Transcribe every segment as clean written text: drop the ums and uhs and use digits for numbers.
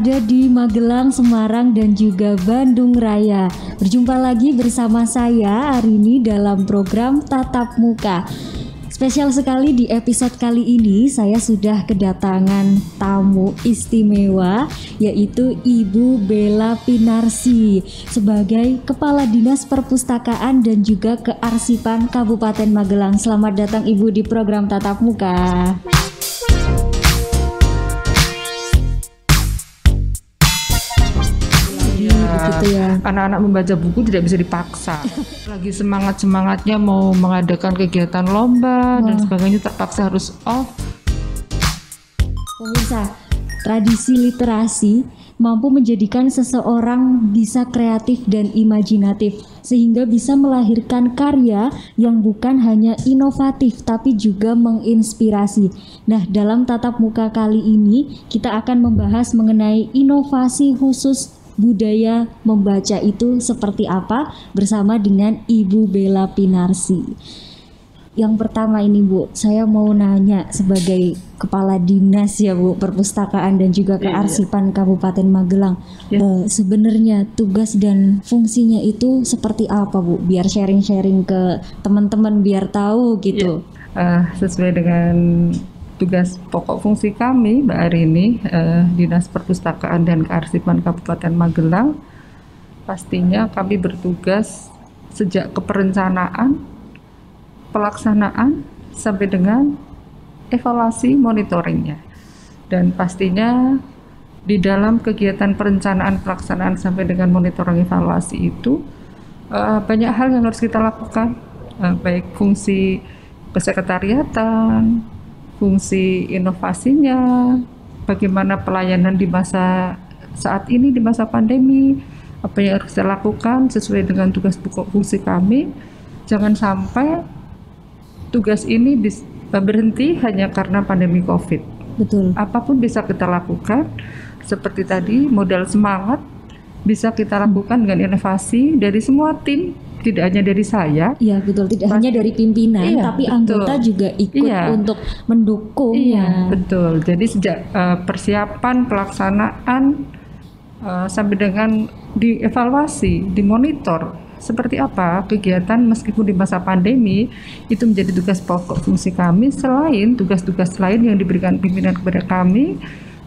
berada di Magelang, Semarang, dan juga Bandung Raya. Berjumpa lagi bersama saya Arini dalam program Tatap Muka. Spesial sekali di episode kali ini saya sudah kedatangan tamu istimewa, yaitu Ibu Bella Pinarsi sebagai Kepala Dinas Perpustakaan dan juga Kearsipan Kabupaten Magelang. Selamat datang Ibu di program Tatap Muka. Begitu ya. Anak-anak membaca buku tidak bisa dipaksa. Lagi semangat-semangatnya mau mengadakan kegiatan lomba dan sebagainya, terpaksa harus off. Pemirsa, tradisi literasi mampu menjadikan seseorang bisa kreatif dan imajinatif, sehingga bisa melahirkan karya yang bukan hanya inovatif tapi juga menginspirasi. Nah, dalam Tatap Muka kali ini kita akan membahas mengenai inovasi khusus budaya membaca itu seperti apa bersama dengan Ibu Bella Pinarsi. Yang pertama ini Bu, saya mau nanya sebagai Kepala Dinas ya Bu, Perpustakaan dan juga Kearsipan Kabupaten Magelang. Sebenarnya tugas dan fungsinya itu seperti apa Bu? Biar sharing-sharing ke teman-teman biar tahu gitu. Sesuai dengan tugas pokok fungsi kami, Mbak Arini, Dinas Perpustakaan dan Kearsipan Kabupaten Magelang, pastinya kami bertugas sejak keperencanaan, pelaksanaan, sampai dengan evaluasi monitoringnya. Dan pastinya di dalam kegiatan perencanaan, pelaksanaan, sampai dengan monitoring evaluasi itu, banyak hal yang harus kita lakukan, baik fungsi kesekretariatan, fungsi inovasinya, bagaimana pelayanan di masa saat ini, di masa pandemi, apa yang harus kita lakukan sesuai dengan tugas pokok fungsi kami. Jangan sampai tugas ini berhenti hanya karena pandemi COVID. Betul. Apapun bisa kita lakukan, seperti tadi modal semangat bisa kita lakukan dengan inovasi dari semua tim. Tidak hanya dari saya. Iya betul, tidak hanya dari pimpinan, tapi betul, anggota juga ikut untuk mendukung. Iya betul. Jadi sejak persiapan, pelaksanaan sampai dengan dievaluasi, dimonitor seperti apa kegiatan meskipun di masa pandemi, itu menjadi tugas pokok fungsi kami selain tugas-tugas lain yang diberikan pimpinan kepada kami,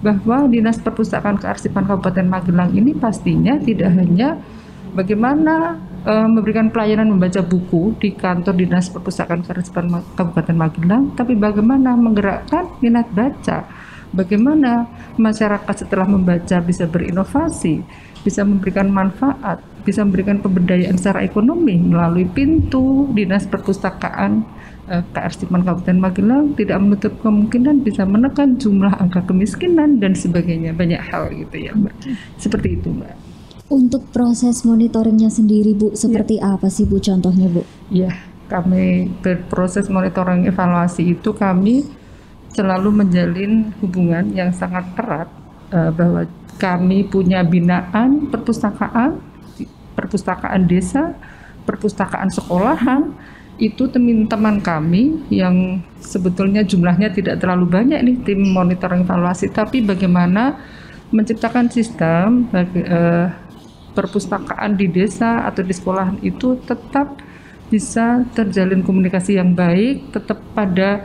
bahwa Dinas Perpustakaan Kearsipan Kabupaten Magelang ini pastinya tidak hanya bagaimana memberikan pelayanan membaca buku di kantor Dinas Perpustakaan Kearsipan Kabupaten Magelang, tapi bagaimana menggerakkan minat baca, bagaimana masyarakat setelah membaca bisa berinovasi, bisa memberikan manfaat, bisa memberikan pemberdayaan secara ekonomi melalui pintu Dinas Perpustakaan Kearsipan Kabupaten Magelang, tidak menutup kemungkinan bisa menekan jumlah angka kemiskinan dan sebagainya, banyak hal gitu ya Mbak. Seperti itu Mbak. Untuk proses monitoringnya sendiri Bu, seperti apa sih Bu contohnya Bu? Ya, kami berproses monitoring evaluasi itu kami selalu menjalin hubungan yang sangat erat, bahwa kami punya binaan perpustakaan, perpustakaan desa, perpustakaan sekolahan, itu teman-teman kami yang sebetulnya jumlahnya tidak terlalu banyak nih tim monitoring evaluasi, tapi bagaimana menciptakan sistem perpustakaan di desa atau di sekolahan itu tetap bisa terjalin komunikasi yang baik, tetap pada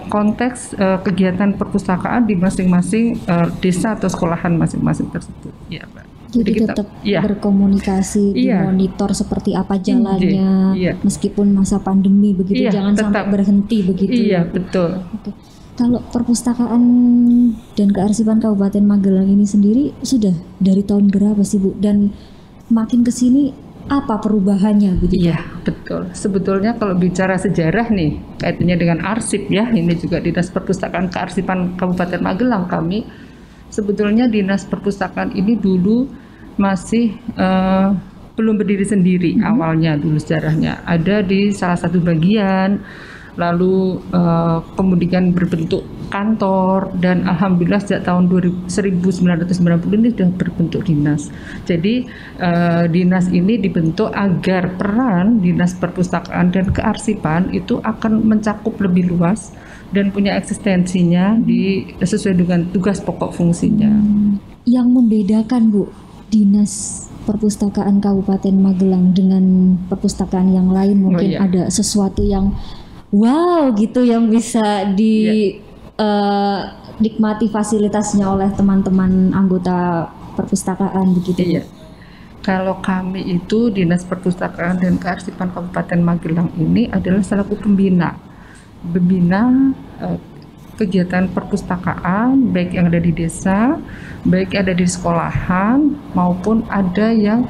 konteks kegiatan perpustakaan di masing-masing desa atau sekolahan masing-masing tersebut. Ya, Pak. Jadi kita tetap berkomunikasi, dimonitor seperti apa jalannya, meskipun masa pandemi begitu, jangan sampai berhenti begitu. Iya, betul. Oke. Kalau Perpustakaan dan Kearsipan Kabupaten Magelang ini sendiri sudah dari tahun berapa sih Bu? Dan makin kesini apa perubahannya begitu? Iya betul. Sebetulnya kalau bicara sejarah nih kaitannya dengan arsip ya, ini juga Dinas Perpustakaan Kearsipan Kabupaten Magelang, kami sebetulnya Dinas Perpustakaan ini dulu masih belum berdiri sendiri. Awalnya dulu sejarahnya ada di salah satu bagian, lalu kemudian berbentuk kantor, dan alhamdulillah sejak tahun 1990 ini sudah berbentuk dinas. Jadi dinas ini dibentuk agar peran Dinas Perpustakaan dan Kearsipan itu akan mencakup lebih luas dan punya eksistensinya sesuai dengan tugas pokok fungsinya. yang membedakan Bu Dinas Perpustakaan Kabupaten Magelang dengan perpustakaan yang lain? Mungkin ada sesuatu yang wow gitu yang bisa nikmati fasilitasnya oleh teman-teman anggota perpustakaan begitu. Iya. Kalau kami itu Dinas Perpustakaan dan Kearsipan Kabupaten Magelang ini adalah selaku pembina kegiatan perpustakaan, baik yang ada di desa, baik ada di sekolahan, maupun ada yang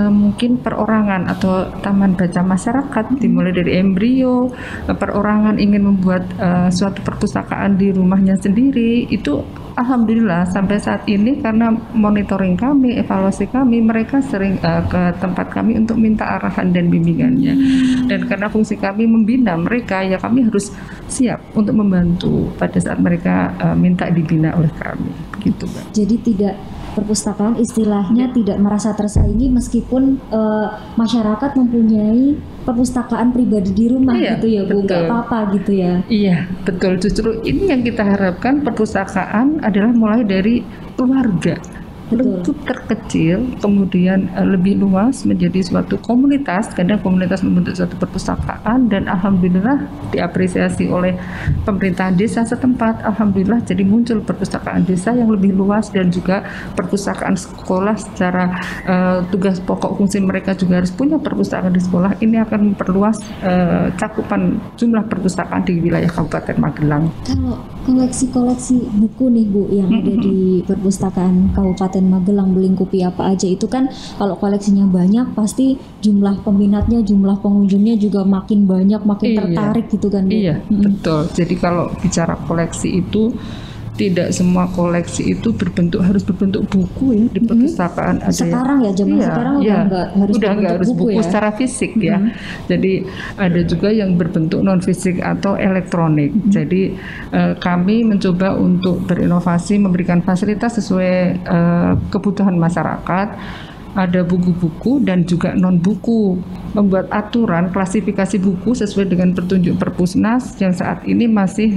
mungkin perorangan atau taman baca masyarakat, dimulai dari embrio, perorangan ingin membuat suatu perpustakaan di rumahnya sendiri. Itu alhamdulillah sampai saat ini karena monitoring kami, evaluasi kami, mereka sering ke tempat kami untuk minta arahan dan bimbingannya. Dan karena fungsi kami membina mereka, ya kami harus siap untuk membantu pada saat mereka minta dibina oleh kami, gitu, Mbak. Jadi tidak perpustakaan istilahnya tidak merasa tersaingi meskipun masyarakat mempunyai perpustakaan pribadi di rumah gitu ya Bu, nggak apa-apa gitu ya. Iya betul, justru ini yang kita harapkan, perpustakaan adalah mulai dari keluarga. Lingkup terkecil, kemudian lebih luas menjadi suatu komunitas. Kadang komunitas membentuk suatu perpustakaan, dan alhamdulillah diapresiasi oleh pemerintahan desa setempat. Alhamdulillah jadi muncul perpustakaan desa yang lebih luas, dan juga perpustakaan sekolah secara tugas pokok fungsi mereka juga harus punya perpustakaan di sekolah. Ini akan memperluas cakupan jumlah perpustakaan di wilayah Kabupaten Magelang. Kalau koleksi-koleksi buku nih Bu yang ada di perpustakaan Kabupaten Magelang melingkupi apa aja, itu kan kalau koleksinya banyak pasti jumlah peminatnya, jumlah pengunjungnya juga makin banyak, makin tertarik gitu kan Bu. Iya betul. Jadi kalau bicara koleksi itu tidak semua koleksi itu harus berbentuk buku ya di perpustakaan. Ada sekarang ya zaman sekarang udah nggak harus buku ya? Secara fisik ya. Jadi ada juga yang berbentuk non fisik atau elektronik. Jadi kami mencoba untuk berinovasi, memberikan fasilitas sesuai kebutuhan masyarakat. Ada buku-buku dan juga non-buku, membuat aturan klasifikasi buku sesuai dengan petunjuk Perpusnas yang saat ini masih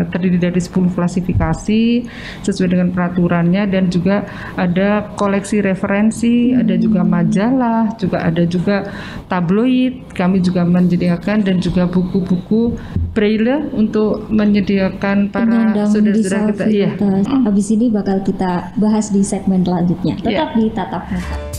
terdiri dari 10 klasifikasi sesuai dengan peraturannya, dan juga ada koleksi referensi, ada juga majalah, juga ada juga tabloid kami juga menyediakan, dan juga buku-buku braille untuk menyediakan para saudara-saudara kita. Iya. Habis ini bakal kita bahas di segmen selanjutnya. Tetap di Tatap Muka.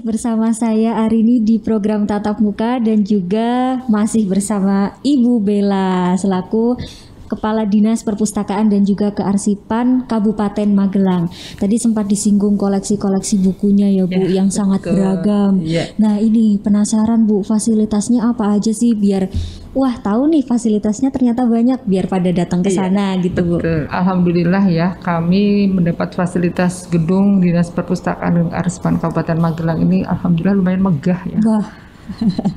Bersama saya Arini di program Tatap Muka, dan juga masih bersama Ibu Bella selaku Kepala Dinas Perpustakaan dan juga Kearsipan Kabupaten Magelang. Tadi sempat disinggung koleksi-koleksi bukunya ya Bu, yang sangat beragam. Nah ini penasaran Bu, fasilitasnya apa aja sih, biar wah tahu nih fasilitasnya ternyata banyak, biar pada datang ke sana gitu Bu. Alhamdulillah ya, kami mendapat fasilitas gedung Dinas Perpustakaan dan Kearsipan Kabupaten Magelang ini alhamdulillah lumayan megah ya.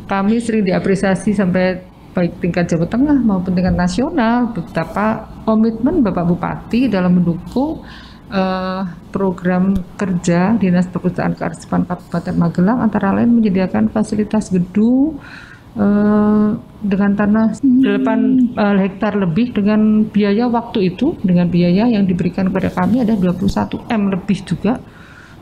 Kami sering diapresiasi sampai baik tingkat Jawa Tengah maupun tingkat nasional betapa komitmen Bapak Bupati dalam mendukung program kerja Dinas Perpustakaan Kearsipan Kabupaten Magelang, antara lain menyediakan fasilitas gedung dengan tanah 8 hektar lebih, dengan biaya waktu itu, dengan biaya yang diberikan kepada kami ada 21 M lebih juga,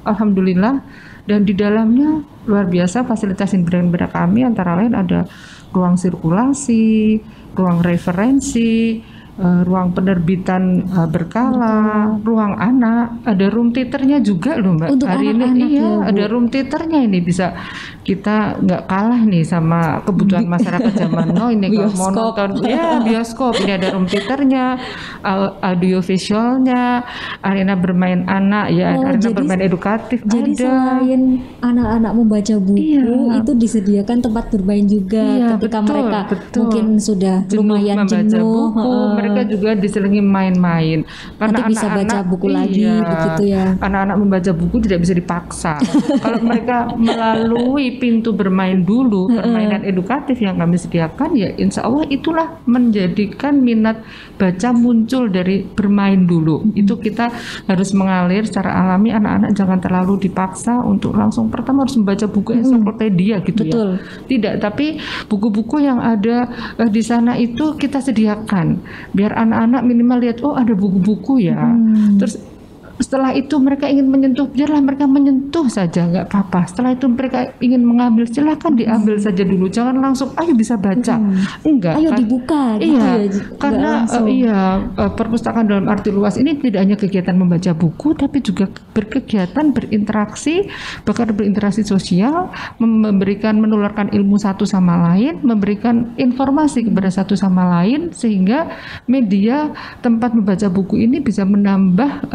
alhamdulillah. Dan di dalamnya luar biasa fasilitas yang diberikan kepada kami, antara lain ada ruang sirkulasi, ruang referensi, ruang penerbitan berkala, ruang anak, ada room theaternya juga loh Mbak. Untuk hari ini ada room theaternya, ini bisa kita nggak kalah nih sama kebutuhan masyarakat zaman now ini. Kalau mau nonton bioskop, ini ada room theaternya, audio visualnya, arena bermain anak ya, arena bermain edukatif. Jadi selain anak-anak membaca buku, itu disediakan tempat bermain juga ketika mereka mungkin sudah lumayan jenuh. mereka juga diselingi main-main. Karena nanti bisa baca buku lagi begitu ya. Anak-anak membaca buku tidak bisa dipaksa. Kalau mereka melalui pintu bermain dulu, permainan edukatif yang kami sediakan, ya insya Allah itulah menjadikan minat baca muncul dari bermain dulu. Itu kita harus mengalir secara alami, anak-anak jangan terlalu dipaksa untuk langsung pertama harus membaca buku ensiklopedia gitu. Betul. Ya. Tidak, tapi buku-buku yang ada di sana itu kita sediakan biar anak-anak minimal lihat oh ada buku-buku ya. Terus setelah itu mereka ingin menyentuh, biarlah mereka menyentuh saja, nggak apa-apa. Setelah itu mereka ingin mengambil, silahkan diambil saja dulu, jangan langsung ayo bisa baca, enggak. Ayo dibuka. Gitu iya, ya, karena perpustakaan dalam arti luas ini tidak hanya kegiatan membaca buku, tapi juga berkegiatan berinteraksi, bahkan berinteraksi sosial, memberikan menularkan ilmu satu sama lain, memberikan informasi kepada satu sama lain, sehingga media tempat membaca buku ini bisa menambah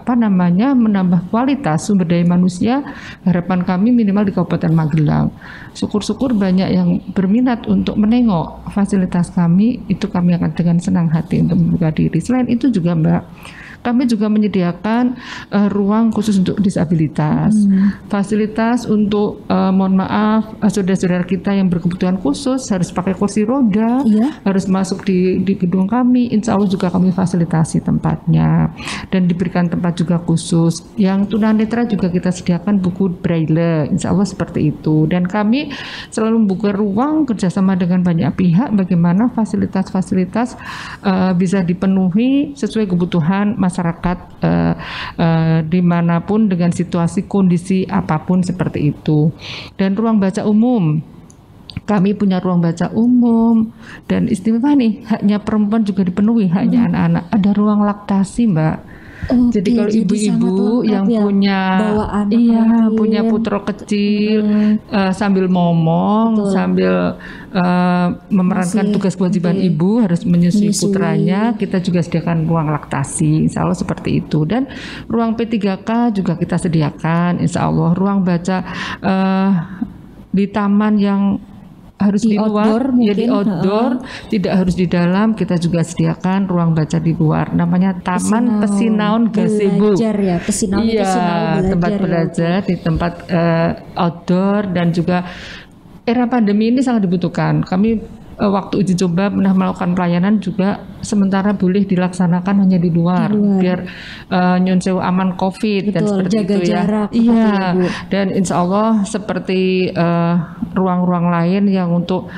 menambah kualitas sumber daya manusia. Harapan kami minimal di Kabupaten Magelang. Syukur-syukur banyak yang berminat untuk menengok fasilitas kami, itu kami akan dengan senang hati untuk membuka diri. Selain itu juga Mbak, kami juga menyediakan ruang khusus untuk disabilitas, fasilitas untuk mohon maaf saudara-saudara kita yang berkebutuhan khusus harus pakai kursi roda, harus masuk di gedung kami. Insya Allah juga kami fasilitasi tempatnya dan diberikan tempat juga khusus. Yang tunanetra juga kita sediakan buku braille, insya Allah seperti itu. Dan kami selalu membuka ruang kerjasama dengan banyak pihak bagaimana fasilitas-fasilitas bisa dipenuhi sesuai kebutuhan masyarakat dimanapun dengan situasi kondisi apapun seperti itu. Dan ruang baca umum, kami punya ruang baca umum dan istimewa nih, haknya perempuan juga dipenuhi, haknya anak-anak. Ada ruang laktasi Mbak. Jadi kalau ibu-ibu yang punya punya putra kecil sambil ngomong, sambil memerankan tugas kewajiban ibu harus menyusui putranya, kita juga sediakan ruang laktasi, insya Allah seperti itu. Dan ruang P3K juga kita sediakan, insya Allah. Ruang baca di taman yang harus di luar, di outdoor, tidak harus di dalam, kita juga sediakan ruang baca di luar. Namanya Taman Pesinaun Gazebo. Ya, Pesinaun itu tempat belajar di tempat outdoor. Dan juga era pandemi ini sangat dibutuhkan. Kami waktu uji coba pernah melakukan pelayanan juga sementara boleh dilaksanakan hanya di luar. Biar nyun sewu aman COVID dan seperti jaga itu ya. Jarak, Dan insya Allah seperti ruang-ruang lain yang untuk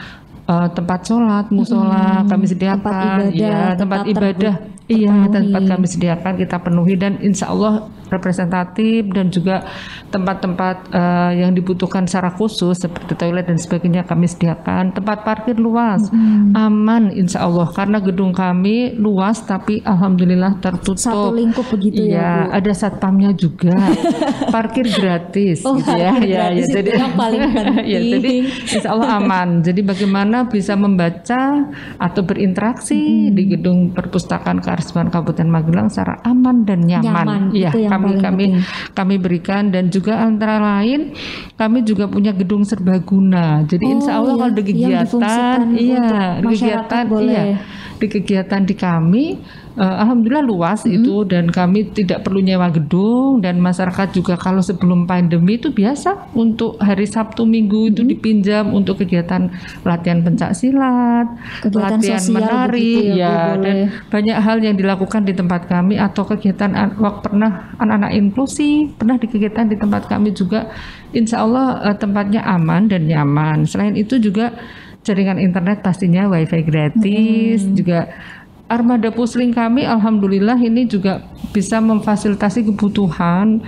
tempat sholat, musola kami sediakan, tempat ibadah. Tempat kami sediakan kita penuhi, dan insya Allah representatif, dan juga tempat-tempat yang dibutuhkan secara khusus seperti toilet dan sebagainya kami sediakan. Tempat parkir luas, aman insya Allah, karena gedung kami luas tapi alhamdulillah tertutup. Satu lingkup begitu ya Bu? Ada satpamnya juga. Parkir gratis gitu ya. Jadi yang paling penting. Jadi insya Allah aman. Jadi bagaimana bisa membaca atau berinteraksi di gedung perpustakaan Kearsipan Kabupaten Magelang secara aman dan nyaman. Kami berikan. Dan juga antara lain kami juga punya gedung serbaguna. Jadi insya Allah kalau ada kegiatan, di kegiatan di kami alhamdulillah luas itu, dan kami tidak perlu nyewa gedung. Dan masyarakat juga kalau sebelum pandemi itu biasa untuk hari Sabtu Minggu itu dipinjam untuk kegiatan latihan pencak silat, latihan menari dan banyak hal yang dilakukan di tempat kami, atau kegiatan pernah anak-anak inklusi pernah di kegiatan di tempat kami juga. Insya Allah tempatnya aman dan nyaman. Selain itu juga jaringan internet pastinya wifi gratis, juga armada pusling kami alhamdulillah ini juga bisa memfasilitasi kebutuhan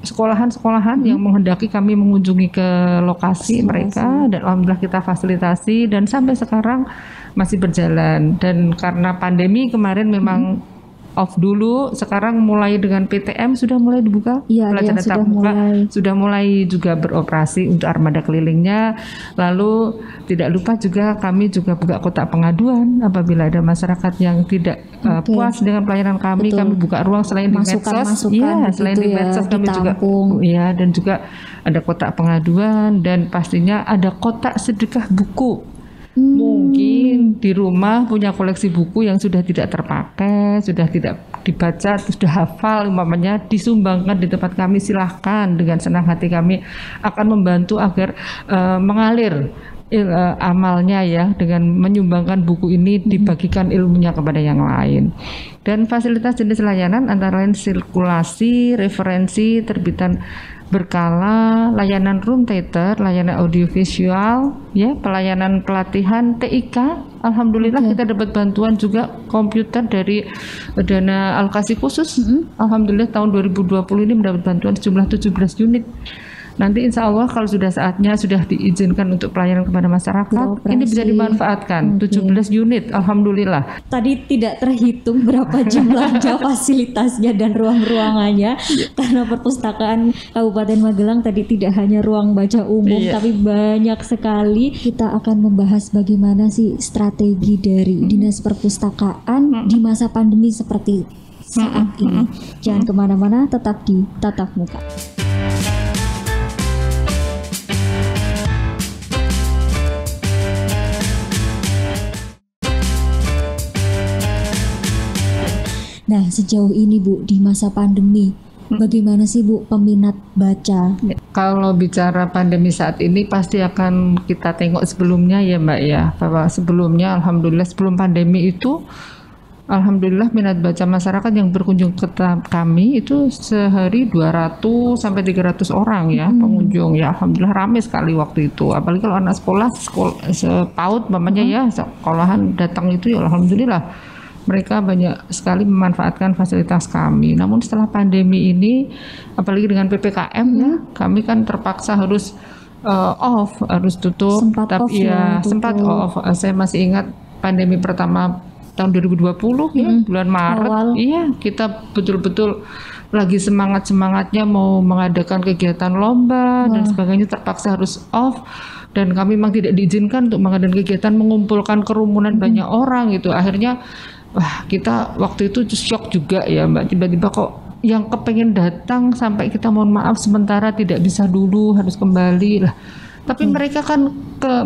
sekolahan-sekolahan yang menghendaki kami mengunjungi ke lokasi mereka, dan alhamdulillah kita fasilitasi dan sampai sekarang masih berjalan. Dan karena pandemi kemarin memang off dulu, sekarang mulai dengan PTM sudah mulai dibuka, pelajaran tatap muka sudah mulai juga beroperasi untuk armada kelilingnya. Lalu tidak lupa juga kami juga buka kotak pengaduan apabila ada masyarakat yang tidak puas dengan pelayanan kami. Kami buka ruang selain di medsos, selain di medsos kami juga dan juga ada kotak pengaduan, dan pastinya ada kotak sedekah buku. Mungkin di rumah punya koleksi buku yang sudah tidak terpakai, sudah tidak dibaca, sudah hafal umpamanya, disumbangkan di tempat kami, silahkan, dengan senang hati kami akan membantu agar mengalir amalnya ya, dengan menyumbangkan buku ini, dibagikan ilmunya kepada yang lain. Dan fasilitas jenis layanan antara lain sirkulasi, referensi, terbitan berkala, layanan room theater, layanan audiovisual, ya, pelayanan pelatihan TIK. Alhamdulillah kita dapat bantuan juga komputer dari dana alokasi khusus. Alhamdulillah tahun 2020 ini mendapat bantuan sejumlah 17 unit. Nanti insya Allah kalau sudah saatnya, sudah diizinkan untuk pelayanan kepada masyarakat, ini bisa dimanfaatkan. 17 unit, Alhamdulillah. Tadi tidak terhitung berapa jumlahnya, fasilitasnya dan ruang-ruangannya, karena perpustakaan Kabupaten Magelang tadi tidak hanya ruang baca umum, tapi banyak sekali. Kita akan membahas bagaimana sih strategi dari Dinas Perpustakaan di masa pandemi seperti saat ini. Jangan kemana-mana, tetap di Tatap Muka. Nah, sejauh ini Bu, di masa pandemi, bagaimana sih Bu peminat baca? Kalau bicara pandemi saat ini pasti akan kita tengok sebelumnya ya Mbak ya, bahwa sebelumnya alhamdulillah sebelum pandemi itu alhamdulillah minat baca masyarakat yang berkunjung ke kami itu sehari 200 sampai 300 orang ya pengunjung ya, alhamdulillah ramai sekali waktu itu. Apalagi kalau anak sekolah sepaut mamanya ya, sekolahan datang itu ya alhamdulillah mereka banyak sekali memanfaatkan fasilitas kami. Namun setelah pandemi ini, apalagi dengan PPKM ya, kami kan terpaksa harus off, harus tutup. Tapi ya sempat off. Saya masih ingat pandemi pertama tahun 2020 ya, bulan Maret. Iya, kita betul-betul lagi semangat-semangatnya mau mengadakan kegiatan lomba dan sebagainya, terpaksa harus off. Dan kami memang tidak diizinkan untuk mengadakan kegiatan mengumpulkan kerumunan banyak orang gitu. Akhirnya wah, kita waktu itu shock juga ya Mbak, tiba-tiba kok yang kepengen datang sampai kita mohon maaf sementara tidak bisa dulu, harus kembali lah. Tapi mereka kan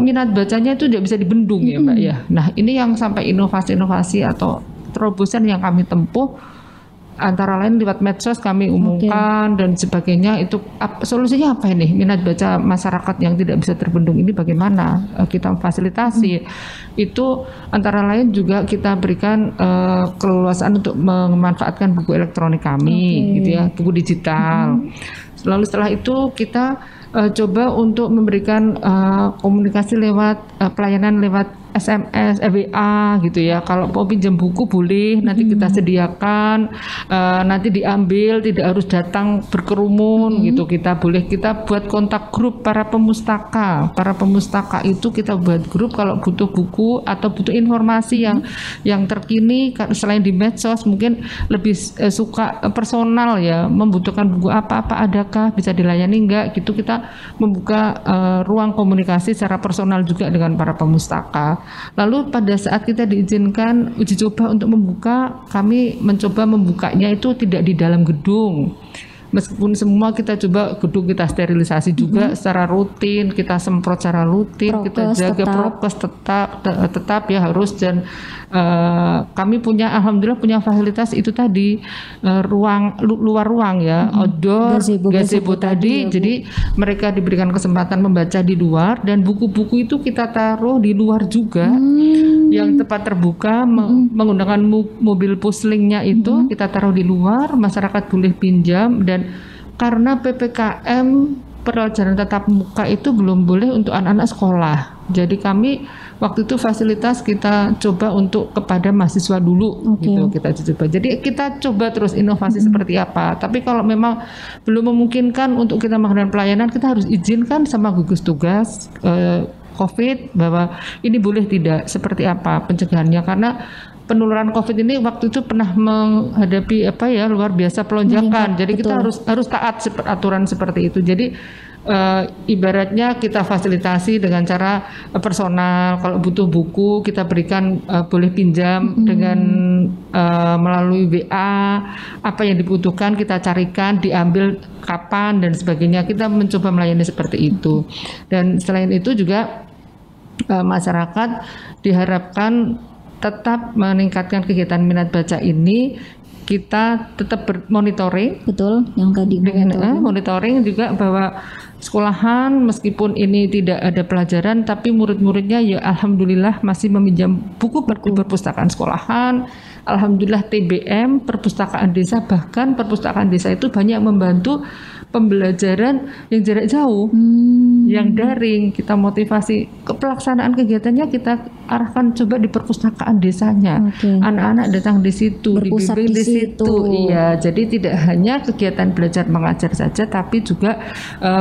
minat bacanya itu tidak bisa dibendung ya Mbak ya. Nah ini yang sampai inovasi-inovasi atau terobosan yang kami tempuh, antara lain lewat medsos kami umumkan dan sebagainya. Itu solusinya apa ini? Minat baca masyarakat yang tidak bisa terbendung ini bagaimana kita fasilitasi? Itu antara lain juga kita berikan keleluasaan untuk memanfaatkan buku elektronik kami, gitu ya, buku digital. Lalu setelah itu kita coba untuk memberikan komunikasi lewat pelayanan lewat SMS, WA gitu ya. Kalau mau pinjam buku boleh, nanti kita sediakan, nanti diambil, tidak harus datang berkerumun gitu. Kita buat kontak grup para pemustaka. Para pemustaka itu kita buat grup kalau butuh buku atau butuh informasi yang terkini, selain di medsos mungkin lebih suka personal ya, membutuhkan buku apa-apa adakah, bisa dilayani enggak gitu. Kita membuka ruang komunikasi secara personal juga dengan para pemustaka. Lalu pada saat kita diizinkan uji coba untuk membuka, kami mencoba membukanya itu tidak di dalam gedung. Meskipun semua kita coba gedung kita sterilisasi juga secara rutin, kita semprot secara rutin, kita jaga prokes tetap ya harus. Dan kami punya alhamdulillah punya fasilitas itu tadi, luar ruang ya, outdoor gazebo tadi. Jadi mereka diberikan kesempatan membaca di luar, dan buku-buku itu kita taruh di luar juga, yang tempat terbuka, menggunakan mobil puslingnya itu kita taruh di luar, masyarakat boleh pinjam. Dan karena PPKM pelajaran tatap muka itu belum boleh untuk anak-anak sekolah, jadi kami waktu itu fasilitas kita coba untuk kepada mahasiswa dulu gitu, kita coba. Jadi kita coba terus inovasi seperti apa. Tapi kalau memang belum memungkinkan untuk kita melakukan pelayanan, kita harus izinkan sama gugus tugas COVID bahwa ini boleh tidak, seperti apa pencegahannya, karena penularan COVID ini waktu itu pernah menghadapi luar biasa pelonjakan. Jadi kita harus taat aturan seperti itu. Jadi ibaratnya kita fasilitasi dengan cara personal. Kalau butuh buku kita berikan, boleh pinjam dengan melalui WA, apa yang dibutuhkan kita carikan, diambil kapan dan sebagainya. Kita mencoba melayani seperti itu. Dan selain itu juga masyarakat diharapkan tetap meningkatkan kegiatan minat baca ini. Kita tetap bermonitoring, betul, yang tadi dengan monitoring juga bahwa sekolahan meskipun ini tidak ada pelajaran, tapi murid-muridnya ya alhamdulillah masih meminjam buku di perpustakaan sekolahan. Alhamdulillah TBM, perpustakaan desa, bahkan perpustakaan desa itu banyak membantu pembelajaran yang jarak jauh, yang daring. Kita motivasi ke pelaksanaan kegiatannya, kita arahkan coba di perpustakaan desanya. Anak-anak datang di situ, dibimbing di situ. Iya, jadi tidak hanya kegiatan belajar mengajar saja, tapi juga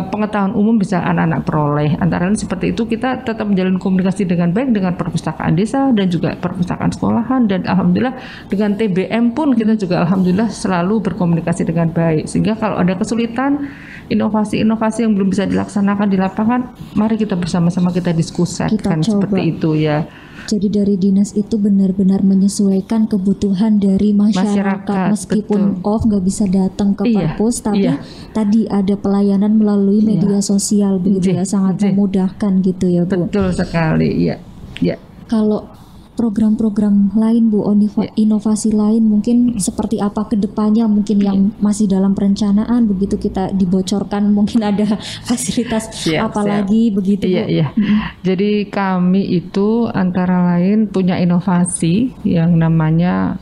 pengetahuan umum bisa anak-anak peroleh. Antara lain seperti itu, kita tetap menjalin komunikasi dengan baik dengan perpustakaan desa dan juga perpustakaan sekolahan, dan alhamdulillah dengan TBM pun kita juga alhamdulillah selalu berkomunikasi dengan baik. Sehingga kalau ada kesulitan, inovasi-inovasi yang belum bisa dilaksanakan di lapangan, mari kita bersama-sama kita diskusikan seperti itu ya. Jadi dari dinas itu benar-benar menyesuaikan kebutuhan dari masyarakat meskipun off nggak bisa datang ke perpus, tapi tadi ada pelayanan melalui media sosial begitu ya, sangat memudahkan gitu ya Bu. Betul sekali ya. Kalau program-program lain Bu, inovasi lain mungkin seperti apa ke depannya, mungkin yang masih dalam perencanaan begitu, kita dibocorkan mungkin ada fasilitas lagi begitu Bu. Jadi kami itu antara lain punya inovasi yang namanya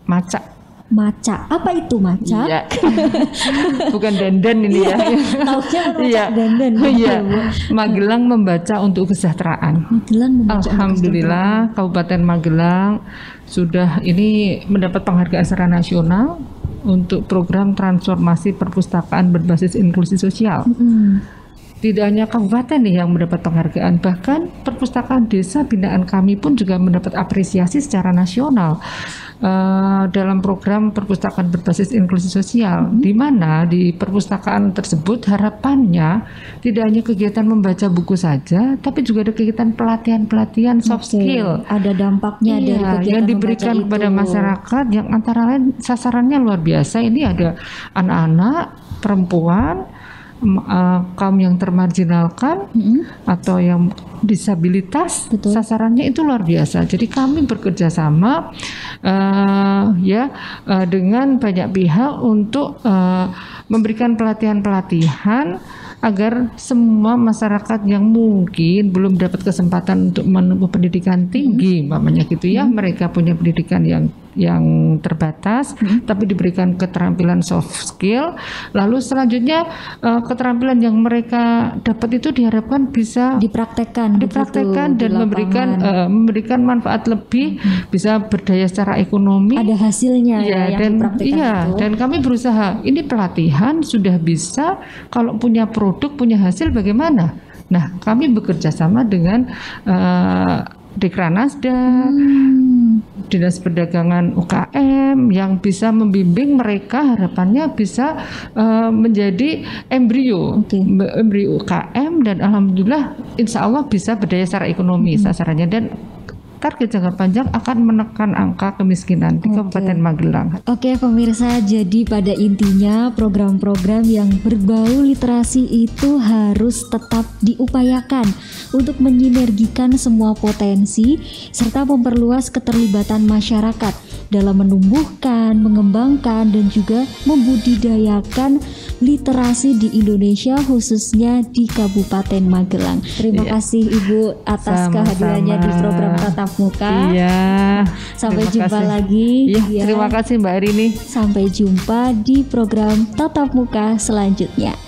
Maca. Apa itu Maca? Iya. Bukan dandan ini ya. Iya. Dandan. Magelang membaca untuk kesejahteraan. Alhamdulillah Kabupaten Magelang sudah ini mendapat penghargaan secara nasional untuk program transformasi perpustakaan berbasis inklusi sosial. Tidak hanya kabupaten nih yang mendapat penghargaan, bahkan perpustakaan desa binaan kami pun juga mendapat apresiasi secara nasional dalam program perpustakaan berbasis inklusi sosial, di mana di perpustakaan tersebut harapannya tidak hanya kegiatan membaca buku saja, tapi juga ada kegiatan pelatihan soft skill. Ada dampaknya dari kegiatan yang diberikan kepada masyarakat, yang antara lain sasarannya luar biasa. Ini ada anak-anak, perempuan, kaum yang termarginalkan atau yang disabilitas. Sasarannya itu luar biasa. Jadi kami bekerja sama dengan banyak pihak untuk memberikan pelatihan-pelatihan agar semua masyarakat yang mungkin belum dapat kesempatan untuk menempuh pendidikan tinggi, mamanya gitu ya, mereka punya pendidikan yang terbatas, tapi diberikan keterampilan soft skill. Lalu selanjutnya keterampilan yang mereka dapat itu diharapkan bisa dipraktekkan dan memberikan manfaat lebih, bisa berdaya secara ekonomi. Ada hasilnya dan kami berusaha, ini pelatihan sudah bisa, kalau punya produk, punya hasil bagaimana? Nah, kami bekerja sama dengan Dekranasda, Dinas Perdagangan UKM yang bisa membimbing mereka, harapannya bisa menjadi embrio UKM, dan alhamdulillah insya Allah bisa berdaya secara ekonomi sasarannya, dan target jangka panjang akan menekan angka kemiskinan di Kabupaten Magelang. Oke pemirsa, jadi pada intinya program-program yang berbau literasi itu harus tetap diupayakan untuk menyinergikan semua potensi serta memperluas keterlibatan masyarakat dalam menumbuhkan, mengembangkan, dan juga membudidayakan literasi di Indonesia, khususnya di Kabupaten Magelang. Terima kasih Ibu atas kehadirannya di program Tatap Muka. Sampai jumpa lagi. Terima kasih Mbak Erini. Sampai jumpa di program Tatap Muka selanjutnya.